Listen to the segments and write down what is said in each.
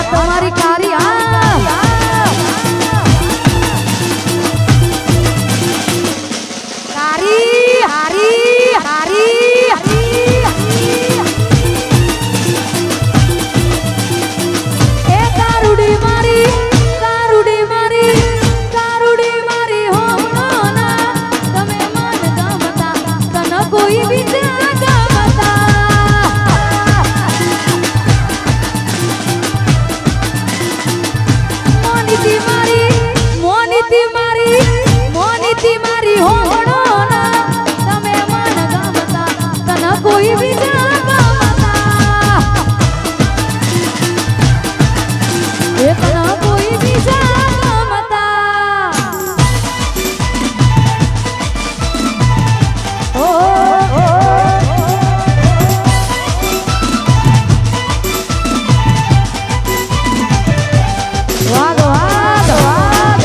તમારી કારી કારી હારી હારી એ કારુડી મારી હો ના તમે મન ગમતા તન કોઈ બીજા ગમતા મોનીતી મારી હો ના તમે મન ગમતા તન કોઈ બીજા ગમતા એ તન કોઈ બીજા ગમતા ઓ વાગ વાગ વાગ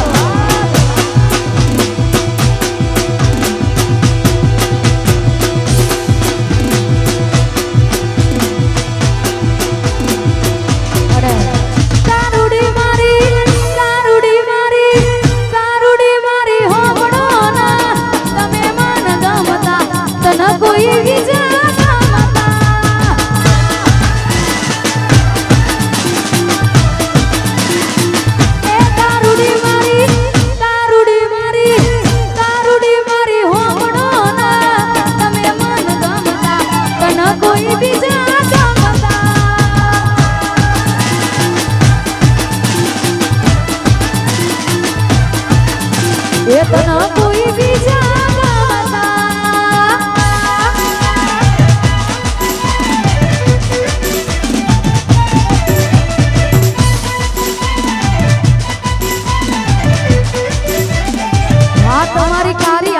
કોઈ બીજા ગમતા એ કારુડી મારી હોણો ના તમે મન ગમતા તન કોઈ બીજા ગમતા એ તન કોઈ બીજા તમારી કારી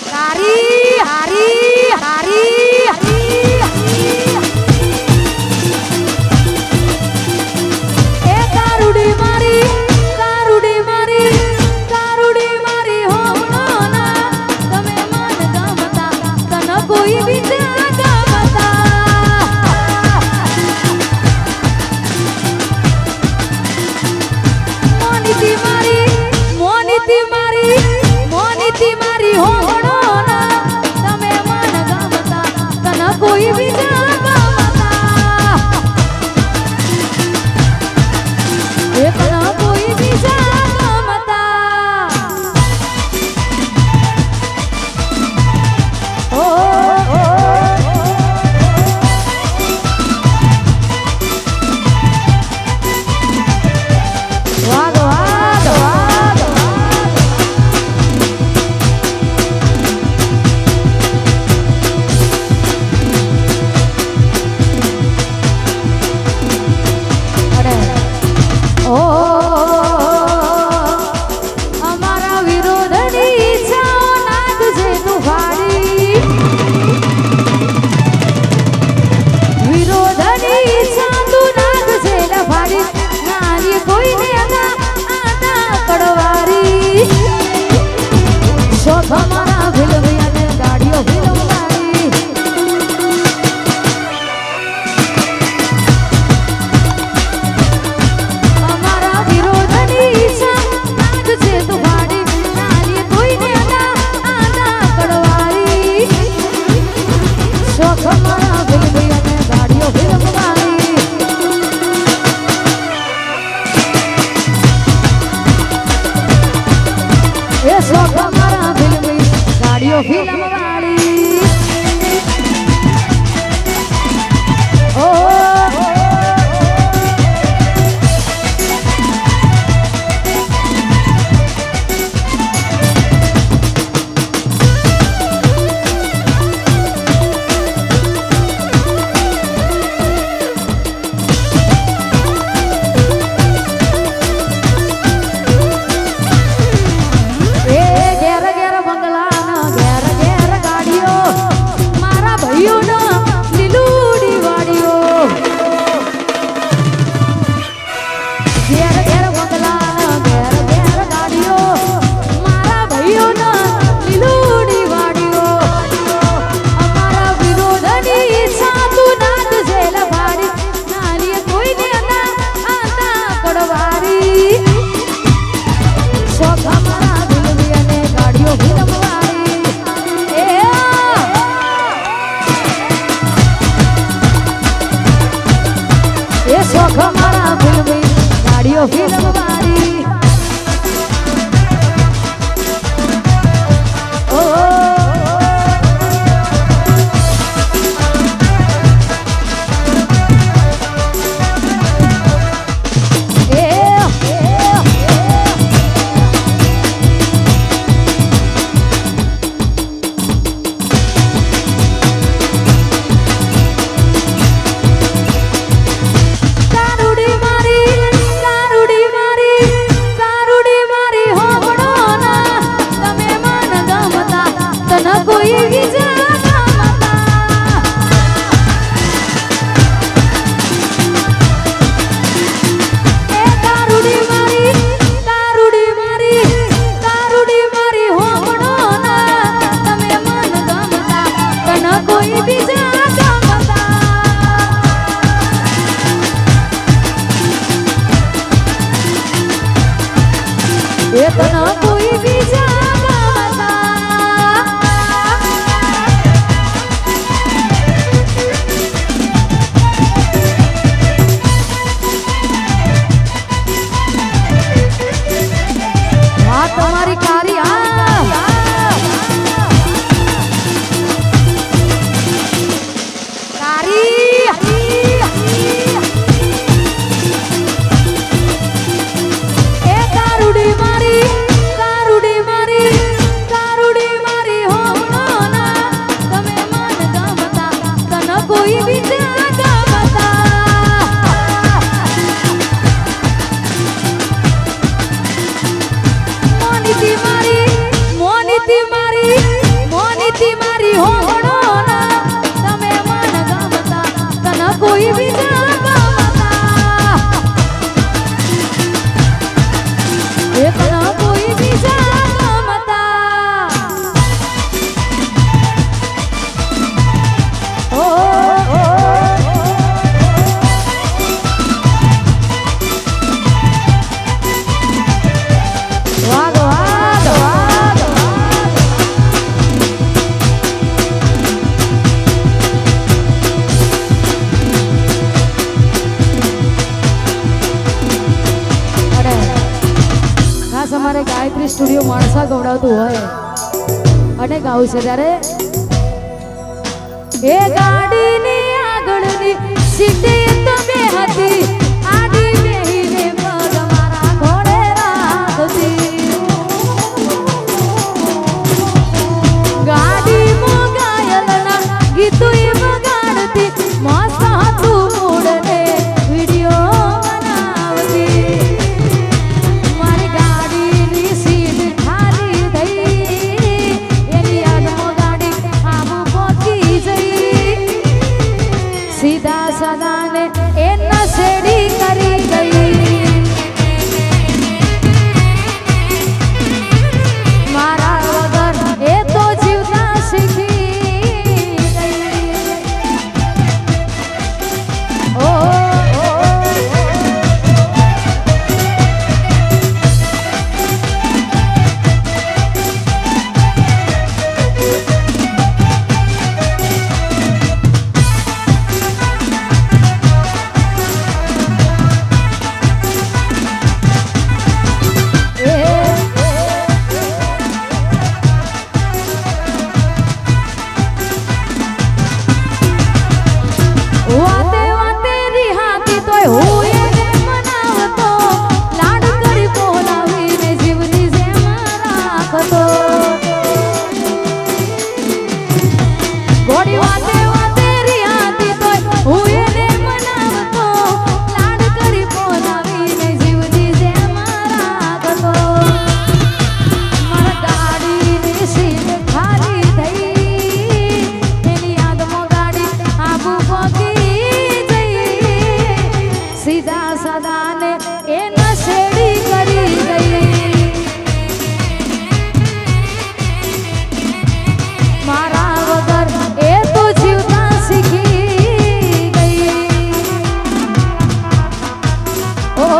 કારી હારી હારી એ કારુડી મારી હો ના તમે મન ગમતા તન કોઈ બીજા મોનીતી મારી હો ના તમે મન ગમતા તન કોઈ બીજા ગમતા એ તન કોઈ બીજા ગમતા ઓ વાગ વાગ વાગ અમારા વિરોધની ઈચ્છાઓ નાખજે તું ફાડી વિરોધની ઈચ્છા તું નાખજે ને ફાડી નારી કોઈને આના કડવારી શોખ અમારા ભીલવી અને ગાડીઓ ભીલવારી અમારા વિરોધની ઈચ્છા નાખજે તું ફાડી નારી કોઈને આના કડવારી શોખ અમારા ભીલવી અને ગાડીઓ ભીલવારી એ શોખ અમારા ભીલવી ગાડીઓ ભીલવારી ઓ ગાડીઓ મારા ભાઈઓનો લીલુડી વાડીઓ મારીઓ ફિલ્મ વાળી ઓ તના કોઈ બીજા હા તમારી કારી કોઈ બીજા તના કોઈ બીજા અમારે ગાયત્રી સ્ટુડિયો માણસા ગવડાવતું હોય અને ગાવું છે ત્યારે એ ગાડીની આગળની સીટે તો બે હતી આડી બેહીને પગ મારા ઘોડે રાખતી ગાડીમાં ગાયલના ગીતો એ વગાડતી મસ્ત હતું મૂડને વિડીયો સીધા સદાને એ નશેડી કરી ગઈ મારા વગર એ તો જીવતા શીખી ગઈ ઓ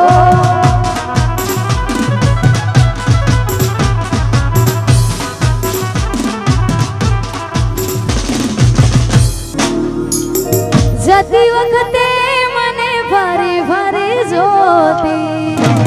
જતી વખતે મને ફરી ફરી જોતી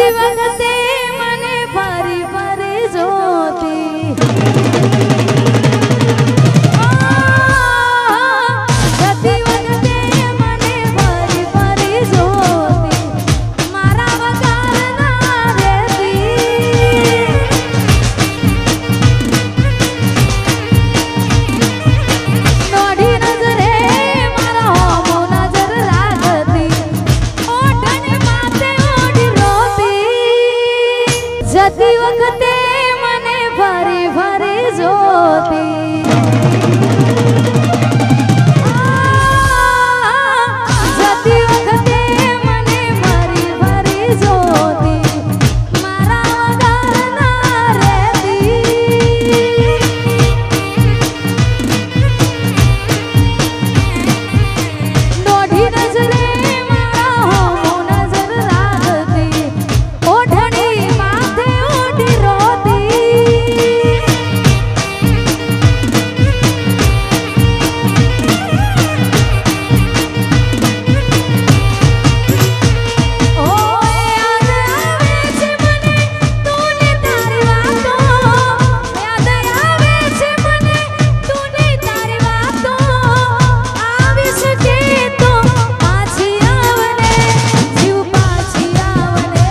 જતી વખતે મને ફરી ફરી જોતી જતી વખતે મને ફરી ફરી જોતી મારા વગર ના રહેતી દોઢી નજરે મારા હોમો નજર રાખતી ઓઢણી માથે ઓઢી રોતી જતી વખતે મને ફરી ફરી જોતી જતી વખતે મને ફરી ફરી જોતી મારા વગર ના રહેતી દોઢી નજરે મારા હોમો નજર રાખતી ઓઢણી માથે ઓઢી રોતી ઓ યાદ આવે છે મને તું ને તારી વાતો યાદ આવે છે મને તું ને તારી વાતો આવીશ કે તો પાછી આવને જીવ પાછી આવને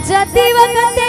જતી વખતે